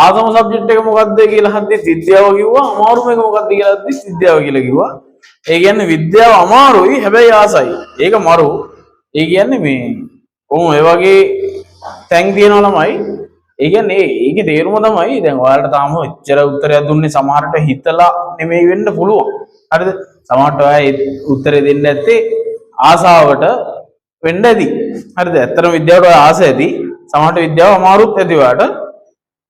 ආගම සබ්ජෙක්ට් එක මොකක්ද කියලා හද්දි විද්‍යාව කිව්වා. අමාරුම එක මොකක්ද කියලා හද්දි විද්‍යාව කියලා කිව්වා. ඒ කියන්නේ විද්‍යාව අමාරුයි හැබැයි ආසයි. ඒක මරු. ඒ කියන්නේ මේ ඔය වගේ තැන් තියෙනවා ළමයි. ඒ කියන්නේ ඒකේ තේරුම තමයි දැන් ඔයාලට තාම එච්චර උත්තරයක් දුන්නේ සමහරට හිතලා නෙමෙයි වෙන්න පුළුවන්. හරිද? සමහරට ඔයා උත්තරේ දෙන්න ඇත්තේ ආසාවට වෙන්න ඇති. හරිද? ඇත්තටම විද්‍යාවට ඔයා ආස ඇති. සමහරට විද්‍යාව අමාරුත් ඇති ඔයාට.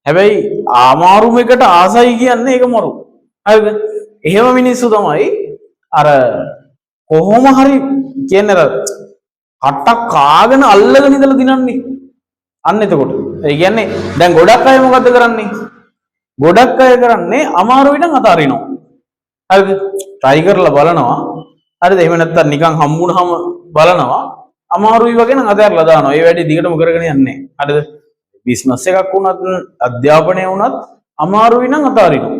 හැබැයි අමාරුම එකට ආසයි කියන්නේ ඒක මරු. හරිද? එහෙම මිනිස්සු තමයි අර කොහොම හරි කියන්නේ අර කට්ටක් කාගෙන අල්ලගෙන ඉඳලා දිනන්නේ. අන්න එතකොට. ඒ කියන්නේ දැන් ගොඩක් අය මොකද කරන්නේ? ගොඩක් අය කරන්නේ අමාරුයි නම් අතාරිනවා. හරිද? try කරලා බලනවා. හරිද? එහෙම නැත්නම් නිකන් හම්බුනහම බලනවා. අමාරුයි වගේ නම් අතහැරලා දානවා. ඒ වැඩේ දිගටම කරගෙන යන්නේ. හරිද? බිස්නස් එකක් වුණත් අධ්‍යාපනය වුණත් අමාරුයි නම් අතාරිනවා.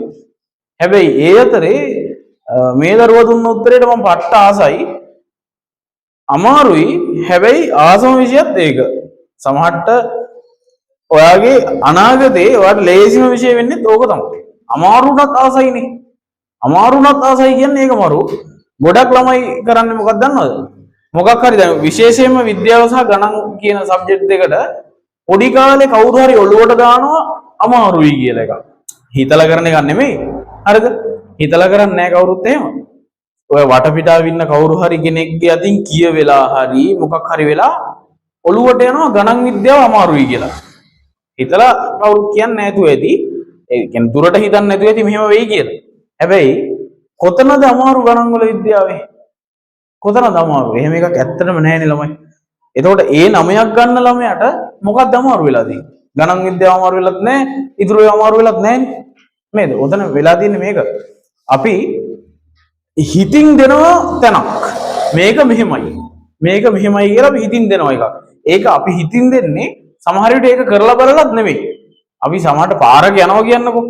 හැබැයි ඒ අතරේ මේ දරුවා දුන්න උත්තරේට මම පට්ට ආසයි. අමාරුයි හැබැයි ආසම විෂයත් ඒක. සමහරට ඔයාගේ අනාගතේ ඔයාට ලේසිම විෂය වෙන්නේ ඕක තමයි. අමාරුණත් ආසයිනේ. අමාරුණත් ආසයි කියන්නේ ඒක මරු. ගොඩක් ළමයි කරන්නේ මොකක්ද දන්නවද? මොකක් හරි දැන් විශේෂයෙන්ම විද්‍යාව සහ ගණන් කියන සබ්ජෙක්ට් දෙකට පොඩි කාලේ කවුරු හරි ඔළුවට දානවා අමාරුයි කියලා එකක්. හිතලා කරන එකක් නෙමෙයි. හරිද? හිතලා කරන්නේ නැහැ කවුරුත් එහෙම. ඔය වටපිටාව ඉන්න කවුරු හරි කෙනෙක්ගේ අතින් කියවෙලා හරි මොකක් හරි වෙලා ඔළුවට යනවා ගණන් විද්‍යාව අමාරුයි කියලා. හිතලා කවුරුත් කියන්නේ නැතුව ඇති. ඒ කියන්නේ දුරට හිතන්නේ නැතුව ඇති මෙහෙම වෙයි කියලා. හැබැයි කොතනද අමාරු ගණන් වල විද්‍යාවේ? කොතනද අමාරු? එහෙම එකක් ඇත්තටම නැහැනේ ළමයි. එතකොට ඒ 9ක් ගන්න ළමයාට මොකක්ද අමාරු වෙලා තියෙන්නේ? ගණන් විද්‍යාව අමාරු වෙලත් නැහැ, ඉතුරු ඒවා අමාරු වෙලත් නැහැනේ. නේද? ඔතන වෙලා තියෙන්නේ මේක. අපි හිතින් දෙනවා තැනක්. මේක මෙහෙමයි. මේක මෙහෙමයි කියලා අපි හිතින් දෙනවා එකක්. ඒක අපි හිතින් දෙන්නේ සමහර විට ඒක කරලා බලලත් නෙමෙයි. අපි සමහරට පාරක යනවා කියන්නකෝ.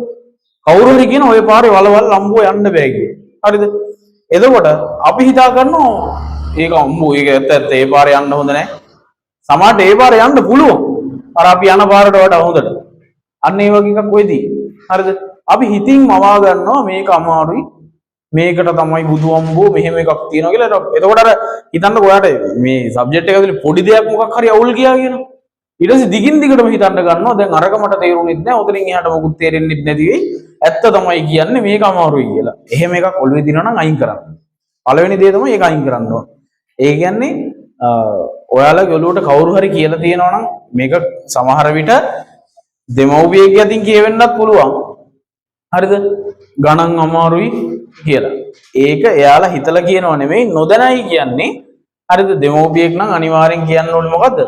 කවුරු හරි කියන ඔය පාරේ වලවල් අම්බෝ යන්න බෑ කියලා. හරිද? එතකොට අපි හිතා ගන්නවා ඒක අම්බෝ ඒක ඇත්ත ඒ පාරේ යන්න හොඳ නැහැ. සමහරට ඒ පාරේ යන්න පුළුවන්. අර අපි යන පාරට වඩා හොඳට. අන්න ඒ වගේ එකක් වෙදී. හරිද? අපි හිතින් මවා ගන්නවා මේක අමාරුයි. මේකට තමයි බුදු අම්බෝ මෙහෙම එකක් තියෙනවා කියලා. එතකොට අර හිතන්න ඔයාට මේ සබ්ජෙක්ට් එක ඇතුලේ පොඩි දෙයක් මොකක් හරි අවුල් ගියා කියනවා. ඊට පස්සේ දිගින් දිගටම හිතන්න ගන්නවා දැන් අරක මට තේරුණෙත් නැහැ. ඔතනින් එහාට මොකුත් තේරෙන්නේ නැති වෙයි. ඇත්ත තමයි කියන්නේ මේක අමාරුයි කියලා. එහෙම එකක් ඔළුවේ දිනනවා නම් අයින් කරන්න. පළවෙනි දේ තමයි ඒක අයින් කරන්න ඕන. ඒ කියන්නේ ඔයාලගේ ඔළුවට කවුරු හරි කියලා තියෙනවා නම් මේක සමහර විට දෙමව්පියෙක්ගේ අතින් කියවෙන්නත් පුළුවන්. හරිද? ගණන් අමාරුයි කියලා. ඒක එයාලා හිතලා කියනව නෙමෙයි නොදැනයි කියන්නේ. හරිද? දෙමව්පියෙක් නම් අනිවාර්යෙන් කියන්න ඕනේ මොකද්ද?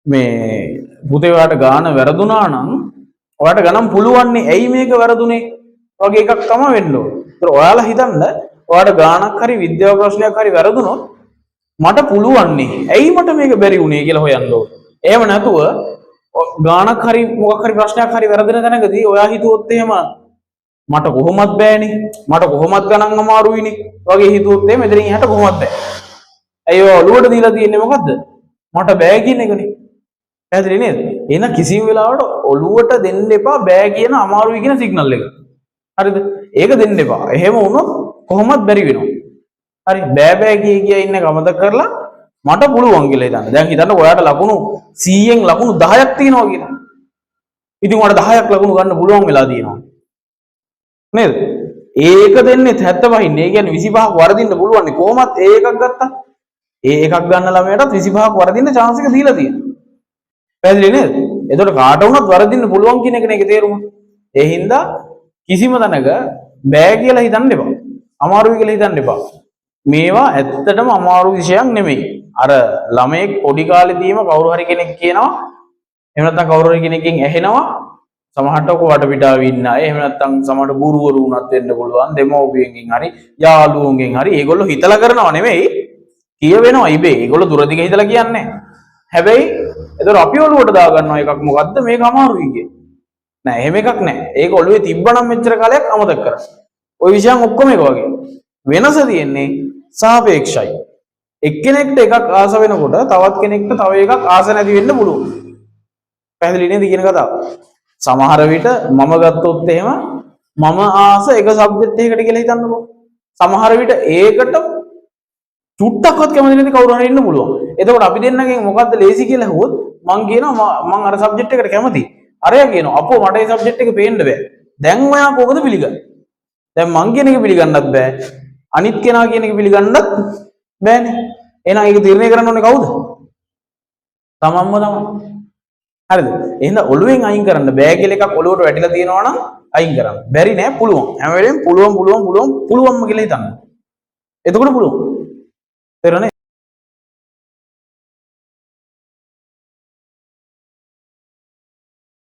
මේ පුතේ ඔයාට ගාන වැරදුනා නම් ඔයාට ගණන් පුළුවන්නේ ඇයි මේක වැරදුනේ වගේ එකක් තමයි වෙන්න ඕනේ. ඒතර ඔයාලා හිතන්න ඔයාට ගානක් හරි විද්‍යාව ප්‍රශ්නයක් හරි වැරදුනොත් මට පුළුවන්නේ ඇයි මට මේක බැරි වුනේ කියලා හොයන්න ඕනේ. එහෙම නැතුව ගානක් හරි මොකක් හරි ප්‍රශ්නයක් හරි වැරදෙන තැනකදී ඔයා හිතුවොත් එහෙම මට කොහොමත් බෑනේ මට කොහොමත් ගණන් අමාරුයිනේ වගේ හිතුවොත් එහෙම එතනින් එහාට කොහොමත් බෑ. ඇයි ඔය ඔළුවට දීලා තියෙන්නේ මොකද්ද? මට බෑ කියන එකනේ. පැහැදිලි නේද? එහෙනම් කිසිම වෙලාවකට ඔළුවට දෙන්න එපා බෑ කියන අමාරුයි කියන සිග්නල් එක. හරිද? ඒක දෙන්න එපා. එහෙම වුණොත් කොහොමත් බැරි වෙනවා. හරි බෑ බෑ කිය ඉන්න ගමතක කරලා මට පුළුවන් කියලා හිතන්න. දැන් හිතන්න ඔයාට ලකුණු 100න් ලකුණු 10ක් තියෙනවා කියලා. ඉතින් ඔයාලට 10ක් ලකුණු ගන්න පුළුවන් වෙලා තියෙනවා. නේද? ඒක දෙන්නේ 75. ඒ කියන්නේ 25ක් වරදින්න පුළුවන් නේ. කොහොමත් ඒ එකක් ගත්තා. ඒ එකක් ගන්න ළමයටත් 25ක් වරදින්න chance එක දීලා තියෙනවා. පැහැදිලි නේද? එතකොට කාට වුණත් වරදින්න පුළුවන් කියන එක නේ තේරුම. ඒ හින්දා කිසිම තැනක බෑ කියලා හිතන්න එපා. අමාරුයි කියලා හිතන්න එපා. මේවා ඇත්තටම අමාරු විෂයක් නෙමෙයි. අර ළමයෙක් පොඩි කාලේදීම කවුරු හරි කෙනෙක් කියනවා එහෙම නැත්නම් කවුරු හරි කෙනෙක්ගෙන් ඇහෙනවා සමහරට ඔක වටපිටාවේ ඉන්න අය එහෙම නැත්නම් සමහරට ගුරුවරු වුණත් වෙන්න පුළුවන් දෙමව්පියන්ගෙන් හරි යාළුවෝන්ගෙන් හරි ඒගොල්ලෝ හිතලා කරනවා නෙමෙයි කියවෙනවා ඉබේ. ඒගොල්ලෝ දුරදිග හිතලා කියන්නේ. හැබැයි ඒතර අපි ඔළුවට දා ගන්නවා එකක් මොකද්ද මේක අමාරුයි කියන්නේ. නෑ එහෙම එකක් නෑ. ඒක ඔළුවේ තිබ්බනම් මෙච්චර කාලයක් අමතක කරා. ওই විෂයන් ඔක්කොම එක වගේ. වෙනස තියෙන්නේ සාපේක්ෂයි. එක්කෙනෙක්ට එකක් ආස වෙනකොට තවත් කෙනෙක්ට තව එකක් ආස නැති වෙන්න පුළුවන්. පැහැදිලි නේද කියන කතාව? සමහර විට මම ගත්තොත් එහෙම මම ආස එක සබ්ජෙක්ට් එකකට කියලා හිතන්නකෝ. සමහර විට ඒකට චුට්ටක්වත් කැමති නැති කවුරු හරි ඉන්න පුළුවන්. එතකොට අපි දෙන්නගෙන් මොකද්ද ලේසි කියලා අහුවොත් මං කියනවා මං අර සබ්ජෙක්ට් එකට කැමතියි. අරයා කියනවා අපෝ මට ඒ සබ්ජෙක්ට් එක පේන්න බෑ. දැන් ඔයා කොහොමද පිළිගන්නේ? දැන් මං කියන එක පිළිගන්නත් බෑ. අනිත් කෙනා කියන එක පිළිගන්නත් බෑනේ. එහෙනම් ඒක තීරණය කරන්න ඕනේ කවුද? තමන්ම තමයි. හරිද? එහෙනම් ඔළුවෙන් අයින් කරන්න බෑ කියලා එකක් ඔළුවට වැටිලා තියෙනවා නම් අයින් කරන්න. බැරි නෑ පුළුවන්. හැම වෙලේම පුළුවන් කියලා හිතන්න. එතකොට පුළුවන්. තේරුණා නේද?